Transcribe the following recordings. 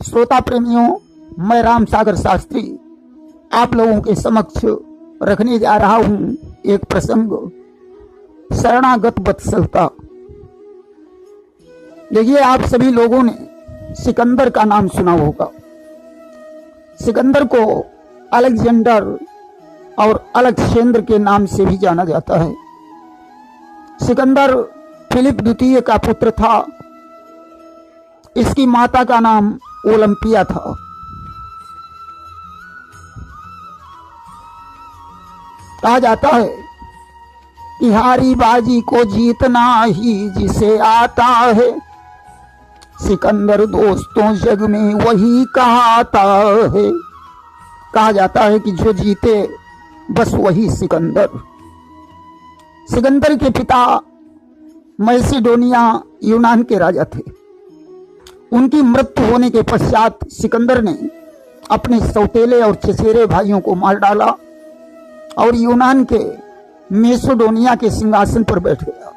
श्रोता प्रेमियों, मैं राम सागर शास्त्री आप लोगों के समक्ष रखने जा रहा हूं एक प्रसंग, शरणागत वत्सलता। देखिए, आप सभी लोगों ने सिकंदर का नाम सुना होगा। सिकंदर को अलेक्जेंडर और अलेक्सेंद्र के नाम से भी जाना जाता है। सिकंदर फिलिप द्वितीय का पुत्र था। इसकी माता का नाम ओलंपिया था। कहा जाता है कि हारी बाजी को जीतना ही जिसे आता है, सिकंदर दोस्तों जग में वही कहाता है। कहा जाता है कि जो जीते बस वही सिकंदर। सिकंदर के पिता मैसिडोनिया यूनान के राजा थे। उनकी मृत्यु होने के पश्चात सिकंदर ने अपने सौतेले और चचेरे भाइयों को मार डाला और यूनान के मैसिडोनिया के सिंहासन पर बैठ गया।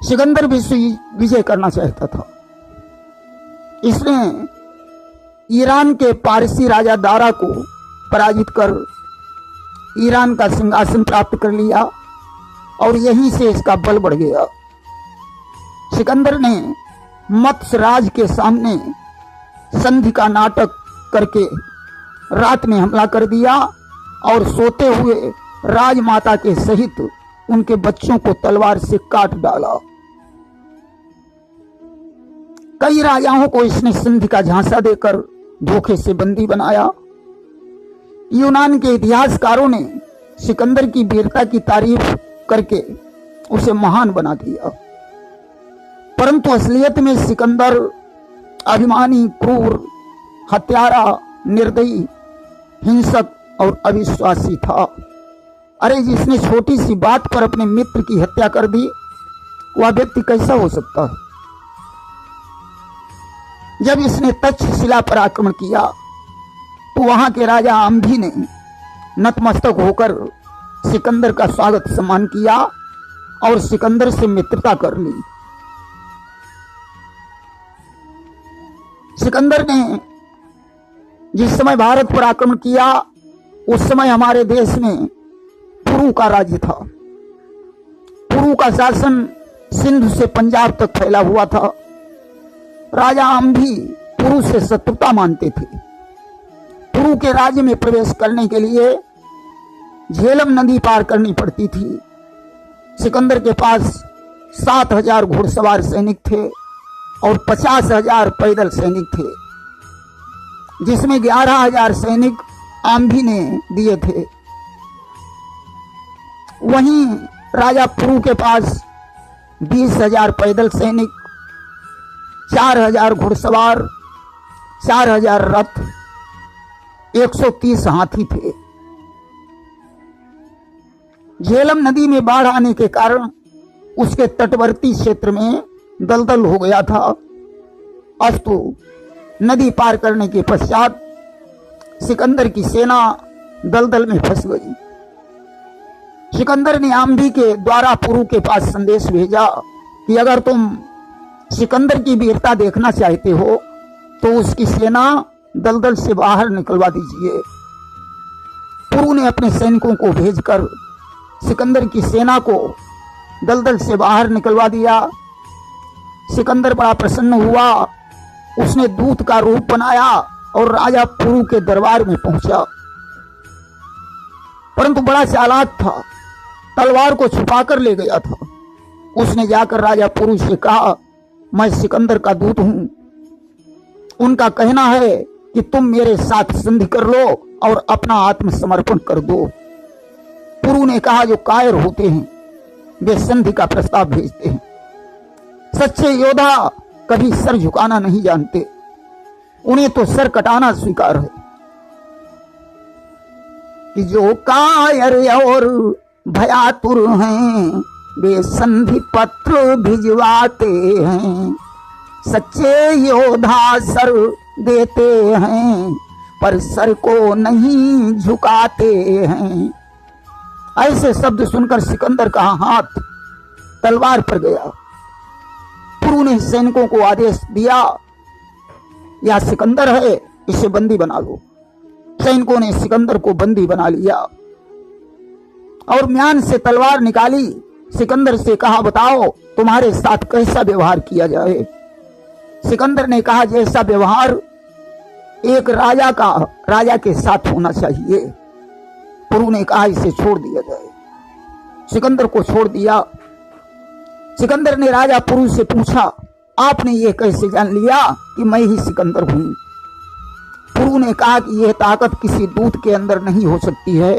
सिकंदर विश्व विजय करना चाहता था। इसने ईरान के पारसी राजा दारा को पराजित कर ईरान का सिंहासन प्राप्त कर लिया और यहीं से इसका बल बढ़ गया। सिकंदर ने मत्स्य राज के सामने संधि का नाटक करके रात में हमला कर दिया और सोते हुए राजमाता के सहित उनके बच्चों को तलवार से काट डाला। कई राजाओं को इसने संधि का झांसा देकर धोखे से बंदी बनाया। यूनान के इतिहासकारों ने सिकंदर की वीरता की तारीफ करके उसे महान बना दिया, परंतु असलियत में सिकंदर अभिमानी, क्रूर, हत्यारा, निर्दयी, हिंसक और अविश्वासी था। अरे, जिसने छोटी सी बात पर अपने मित्र की हत्या कर दी, वह व्यक्ति कैसा हो सकता है? जब इसने तक्षशिला पर आक्रमण किया तो वहां के राजा आम्भी ने नतमस्तक होकर सिकंदर का स्वागत सम्मान किया और सिकंदर से मित्रता कर ली। सिकंदर ने जिस समय भारत पर आक्रमण किया, उस समय हमारे देश में पुरु का राज्य था। पुरु का शासन सिंधु से पंजाब तक फैला हुआ था। राजा आम्भी पुरु से शत्रुता मानते थे। पुरु के राज्य में प्रवेश करने के लिए झेलम नदी पार करनी पड़ती थी। सिकंदर के पास 7,000 घुड़सवार सैनिक थे और 50,000 पैदल सैनिक थे, जिसमें 11,000 सैनिक आम्भी ने दिए थे। वहीं राजा पुरु के पास 20,000 पैदल सैनिक, 4,000 घुड़सवार, 4,000 रथ, 130 हाथी थे। झेलम नदी में बाढ़ आने के कारण उसके तटवर्ती क्षेत्र में दलदल हो गया था। अस्तु नदी पार करने के पश्चात सिकंदर की सेना दलदल में फंस गई। सिकंदर ने आम्भी के द्वारा पुरु के पास संदेश भेजा कि अगर तुम सिकंदर की वीरता देखना चाहते हो तो उसकी सेना दलदल से बाहर निकलवा दीजिए। पुरु ने अपने सैनिकों को भेजकर सिकंदर की सेना को दलदल से बाहर निकलवा दिया। सिकंदर बड़ा प्रसन्न हुआ। उसने दूत का रूप बनाया और राजा पुरु के दरबार में पहुंचा, परंतु बड़ा चालाक था, तलवार को छुपाकर ले गया था। उसने जाकर राजा पुरु से कहा, मैं सिकंदर का दूत हूं। उनका कहना है कि तुम मेरे साथ संधि कर लो और अपना आत्मसमर्पण कर दो। पुरु ने कहा, जो कायर होते हैं वे संधि का प्रस्ताव भेजते हैं। सच्चे योद्धा कभी सर झुकाना नहीं जानते, उन्हें तो सर कटाना स्वीकार है। कि जो कायर और भयातुर हैं वे संधि पत्र भिजवाते हैं। सच्चे योद्धा सर देते हैं पर सर को नहीं झुकाते हैं। ऐसे शब्द सुनकर सिकंदर का हाथ तलवार पर गया। पुरु ने सैनिकों को आदेश दिया या सिकंदर है, इसे बंदी बना लो। सैनिकों ने सिकंदर को बंदी बना लिया और म्यान से तलवार निकाली। सिकंदर से कहा, बताओ तुम्हारे साथ कैसा व्यवहार किया जाए। सिकंदर ने कहा, जैसा व्यवहार एक राजा के साथ होना चाहिए। पुरु ने कहा, इसे छोड़ दिया जाए। सिकंदर को छोड़ दिया। सिकंदर ने राजा पुरु से पूछा, आपने ये कैसे जान लिया कि मैं ही सिकंदर हूं। पुरु ने कहा कि यह ताकत किसी दूत के अंदर नहीं हो सकती है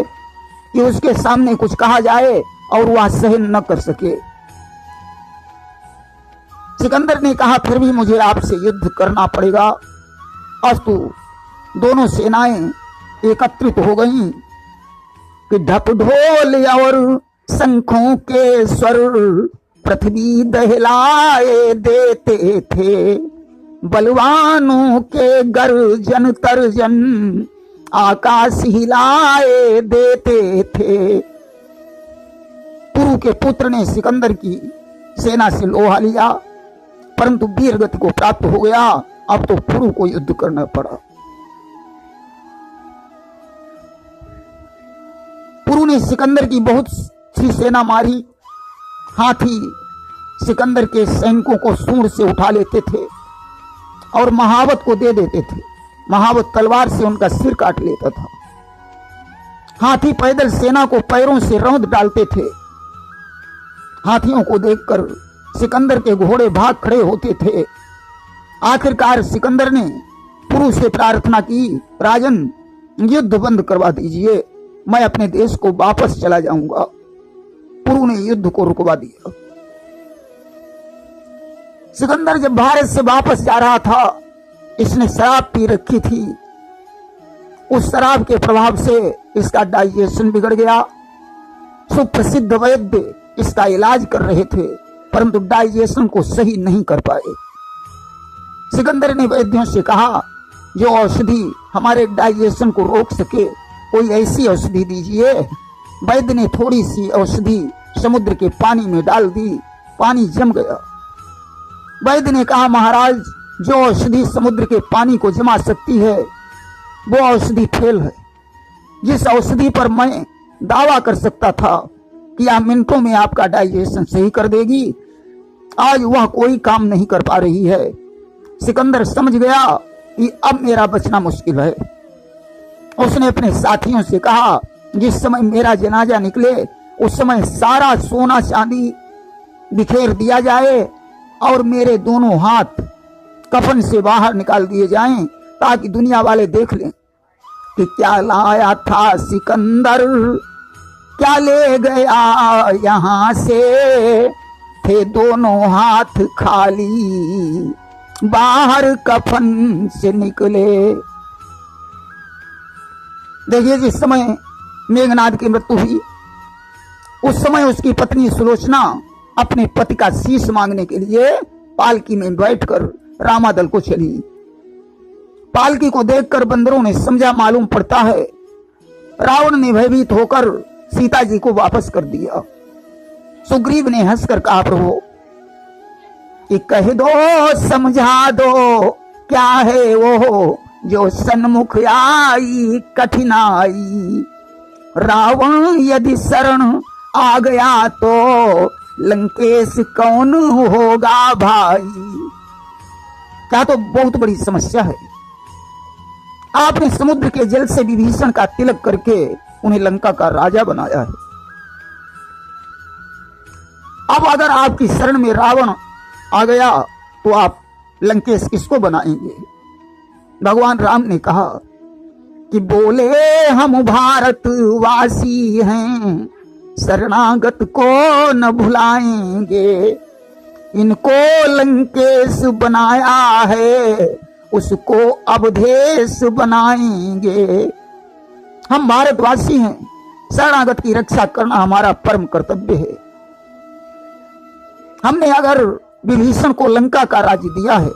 कि उसके सामने कुछ कहा जाए और वह सहन न कर सके। सिकंदर ने कहा, फिर भी मुझे आपसे युद्ध करना पड़ेगा। अस्तु, दोनों सेनाएं एकत्रित हो गईं कि ढप ढोल और शंखों के स्वर पृथ्वी दहलाए देते थे। बलवानों के गर्जन तर्जन आकाश हिलाए देते थे। पुरु के पुत्र ने सिकंदर की सेना से लोहा लिया, परंतु वीर गति को प्राप्त हो गया। अब तो पुरु को युद्ध करना पड़ा। पुरु ने सिकंदर की बहुत सी सेना मारी। हाथी सिकंदर के सैनिकों को सूंड से उठा लेते थे और महावत को दे देते थे। महावत तलवार से उनका सिर काट लेता था। हाथी पैदल सेना को पैरों से रौंद डालते थे। हाथियों को देखकर सिकंदर के घोड़े भाग खड़े होते थे। आखिरकार सिकंदर ने पुरु से प्रार्थना की, राजन युद्ध बंद करवा दीजिए, मैं अपने देश को वापस चला जाऊंगा। पुरु ने युद्ध को रुकवा दिया। सिकंदर जब भारत से वापस जा रहा था, इसने शराब पी रखी थी। उस शराब के प्रभाव से इसका डाइजेशन बिगड़ गया। सुप्रसिद्ध वैद्य इसका इलाज कर रहे थे, परंतु डाइजेशन को सही नहीं कर पाए। सिकंदर ने वैद्यों से कहा, जो औषधि हमारे डाइजेशन को रोक सके, कोई ऐसी औषधि दीजिए। वैद्य ने थोड़ी सी औषधि समुद्र के पानी में डाल दी। पानी जम गया। वैद्य ने कहा, महाराज, जो औषधि समुद्र के पानी को जमा सकती है वो औषधि फेल है। जिस औषधि पर मैं दावा कर सकता था कि आप मिनटों में आपका डाइजेशन सही कर देगी, आज वह कोई काम नहीं कर पा रही है। सिकंदर समझ गया कि अब मेरा बचना मुश्किल है। उसने अपने साथियों से कहा, जिस समय मेरा जनाजा निकले उस समय सारा सोना चांदी बिखेर दिया जाए और मेरे दोनों हाथ कफन से बाहर निकाल दिए जाएं, ताकि दुनिया वाले देख लें कि क्या लाया था सिकंदर, क्या ले गया यहां से। थे दोनों हाथ खाली, बाहर कफन से निकले। देखिए, जिस समय मेघनाद की मृत्यु हुई, उस समय उसकी पत्नी सुलोचना अपने पति का शीश मांगने के लिए पालकी में बैठकर रामादल को चली। पालकी को देखकर बंदरों ने समझा, मालूम पड़ता है रावण ने भयभीत होकर सीता जी को वापस कर दिया। सुग्रीव ने हंसकर कहा, प्रभु कि कह दो, समझा दो, क्या है वो जो सन्मुख आई कठिनाई। रावण यदि शरण आ गया तो लंकेश कौन होगा भाई। क्या तो बहुत बड़ी समस्या है। आपने समुद्र के जल से विभीषण का तिलक करके उन्हें लंका का राजा बनाया है। अब अगर आपकी शरण में रावण आ गया तो आप लंकेश किसको बनाएंगे। भगवान राम ने कहा कि बोले, हम भारतवासी हैं, शरणागत को न भुलाएंगे। इनको लंकेश बनाया है, उसको अवधेश बनाएंगे। हम भारतवासी हैं, शरणागत की रक्षा करना हमारा परम कर्तव्य है। हमने अगर विभीषण को लंका का राज्य दिया है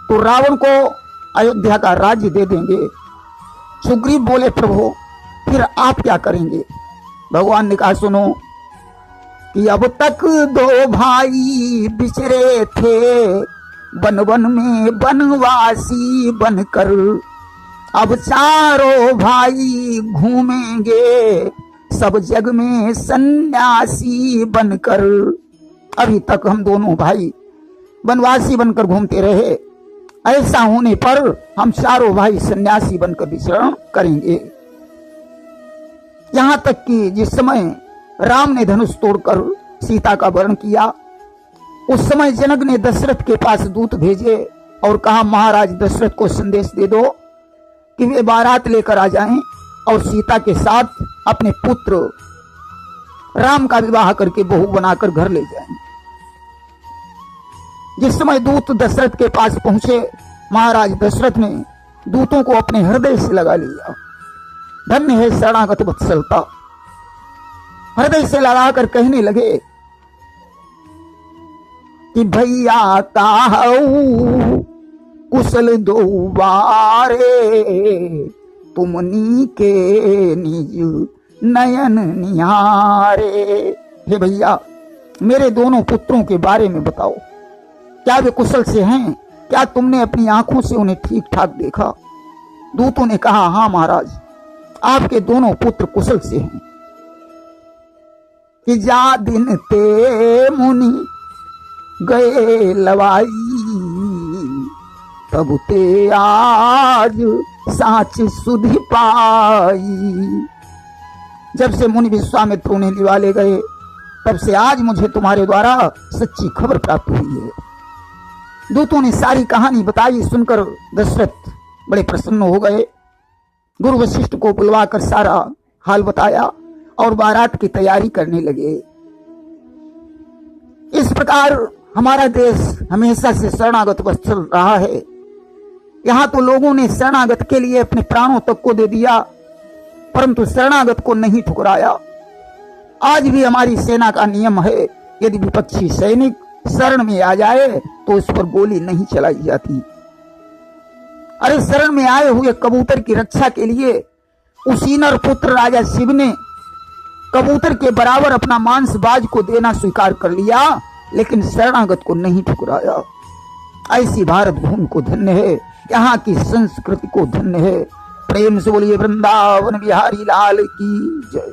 तो रावण को अयोध्या का राज्य दे देंगे। सुग्रीव बोले, प्रभु फिर आप क्या करेंगे। भगवान ने कहा, सुनो कि अब तक दो भाई बिछड़े थे, वन वन में वनवासी बनकर अब चारों भाई घूमेंगे सब जग में सन्यासी बनकर। अभी तक हम दोनों भाई वनवासी बनकर घूमते रहे, ऐसा होने पर हम चारों भाई सन्यासी बनकर विचरण करेंगे। यहां तक कि जिस समय राम ने धनुष तोड़कर सीता का वरण किया, उस समय जनक ने दशरथ के पास दूत भेजे और कहा, महाराज दशरथ को संदेश दे दो कि वे बारात लेकर आ जाएं और सीता के साथ अपने पुत्र राम का विवाह करके बहू बनाकर घर ले जाएं। जिस समय दूत दशरथ के पास पहुंचे, महाराज दशरथ ने दूतों को अपने हृदय से लगा लिया। धन्य है शरणागत वत्सलता। हृदय से लगाकर कहने लगे कि भैया ताऊ कुशल दो बारे, तुमनी के निज नयन निहारे। हे भैया, मेरे दोनों पुत्रों के बारे में बताओ, क्या वे कुशल से हैं? क्या तुमने अपनी आंखों से उन्हें ठीक ठाक देखा? दूतों ने कहा, हाँ महाराज, आपके दोनों पुत्र कुशल से हैं। कि जा दिन ते मुनि गए लवाई, तब ते आज साच सुधि पाई। जब से मुनि विश्वामित्र उन्हें निवाले गए, तब से आज मुझे तुम्हारे द्वारा सच्ची खबर प्राप्त हुई है। दूतों ने सारी कहानी बताई। सुनकर दशरथ बड़े प्रसन्न हो गए। गुरु वशिष्ठ को बुलवाकर सारा हाल बताया और बारात की तैयारी करने लगे। इस प्रकार हमारा देश हमेशा से शरणागत वत्सल रहा है। यहाँ तो लोगों ने शरणागत के लिए अपने प्राणों तक को दे दिया, परंतु शरणागत को नहीं ठुकराया। आज भी हमारी सेना का नियम है, यदि विपक्षी सैनिक शरण में आ जाए तो उस पर गोली नहीं चलाई जाती। अरे शरण में आए हुए कबूतर की रक्षा के लिए उसीनर पुत्र राजा शिव ने कबूतर के बराबर अपना मांस बाज को देना स्वीकार कर लिया, लेकिन शरणागत को नहीं ठुकराया। ऐसी भारत भूमि को धन्य है, यहाँ की संस्कृति को धन्य है। प्रेम से बोलिए वृंदावन बिहारी लाल की जय।